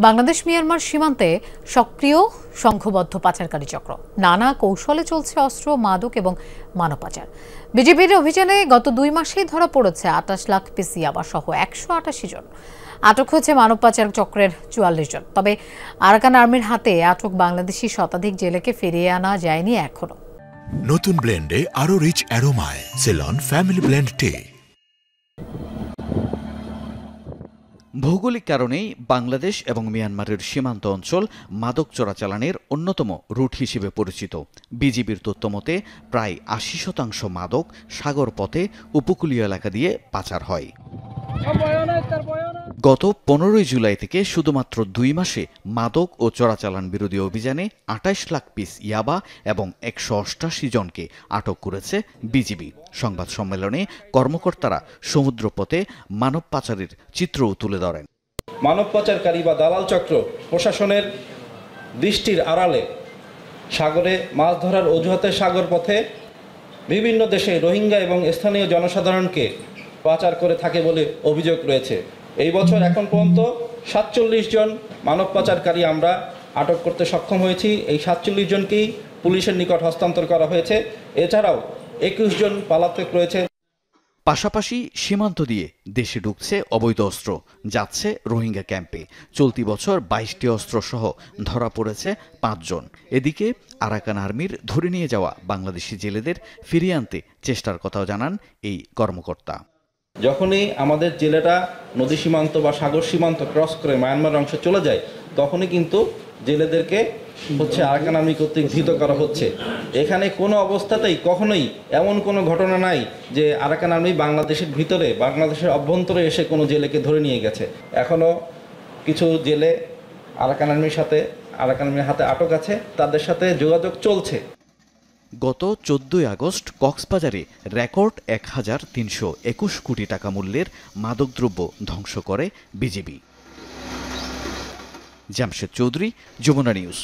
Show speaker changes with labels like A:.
A: Bangladesh Myanmar সীমান্তে সক্রিয় সংঘবদ্ধ পাচারকারী চক্র। নানা কৌশলে চলছে অস্ত্র, মাদক এবং মানব পাচার। বিজিবির অভিযানে গত 2 মাসেই ধরা পড়েছে 28 লাখ পিস ইয়াবা সহ 188 জন। আটক হয়েছে মানব পাচার চক্রের 44 জন। তবে আরাকান আর্মির হাতে আটক বাংলাদেশি শতাধিক জেলেকে ফিরিয়ে আনা যায়নি এখনো।
B: নতুন ব্লেন্ডে আরো রিচ অ্যারোমায় সেলন ফ্যামিলি ব্লেন্ড টে।
C: ভৌগোলিক কারণেই বাংলাদেশ এবং মিয়ানমারের সীমান্ত অঞ্চল মাদক চোরাচালানের অন্যতম রুট হিসেবে পরিচিত। বিজিবির তথ্যমতে প্রায় 80% মাদক সাগর পথে উপকূলীয় এলাকা দিয়ে পাচার হয়। গত 15 জুলাই থেকে শুধুমাত্র 2 মাসে মাদক ও চোরাচালান বিরোধী অভিযানে 28 লাখ পিস ইয়াবা এবং 188 জনকে আটক করেছে বিজিবি। সংবাদ সম্মেলনে কর্মকর্তারা সমুদ্রপথে মানব পাচারের চিত্রও তুলে ধরেন।
D: মানব পাচারকারী বা দালাল চক্র প্রশাসনের দৃষ্টির আড়ালে সাগরে মাছ ধরার অজুহাতে সাগর পথে বিভিন্ন দেশে রোহিঙ্গা এবং স্থানীয় জনসাধারণকে পাচার করে থাকে বলে অভিযোগ রয়েছে। এই বছর এখন পর্যন্ত 47 জন মানব পাচারকারী আমরা আটক করতে সক্ষম হয়েছি। এই 47 জনকেই পুলিশের নিকট হস্তান্তর করা হয়েছে। এছাড়াও 21 জন পলাতক রয়েছে।
C: পাশাপাশি সীমান্ত দিয়ে দেশে ঢুকছে অবৈধ অস্ত্র, যাচ্ছে রোহিঙ্গা ক্যাম্পে। চলতি বছর 22টি অস্ত্র সহ ধরা পড়েছে 5 জন। এদিকে আরাকান আর্মির ধরে নিয়ে যাওয়া বাংলাদেশি জেলেদের ফিরিয়ে আনতে চেষ্টার কথাও জানান এই কর্মকর্তা।
D: যখনই আমাদের জেলেরা নদী সীমান্ত বা সাগর সীমান্ত ক্রস করে মায়ানমার অংশে চলে যায়, তখনই কিন্তু জেলেদেরকে আরাকান আর্মি কর্তৃক ধৃত করা হচ্ছে। এখানে কোনো অবস্থাতেই কখনোই এমন কোনো ঘটনা নাই যে আরাকান আর্মি বাংলাদেশের ভিতরে, বাংলাদেশের অভ্যন্তরে এসে কোনো জেলেকে ধরে নিয়ে গেছে। এখনও কিছু জেলে আরাকান আর্মির হাতে আটক আছে, তাদের সাথে যোগাযোগ চলছে।
C: গত 14 আগস্ট কক্সবাজারে রেকর্ড 1321 কোটি টাকা মূল্যের মাদকদ্রব্য ধ্বংস করে বিজিবি। জামশেদ চৌধুরী, যমুনা নিউজ।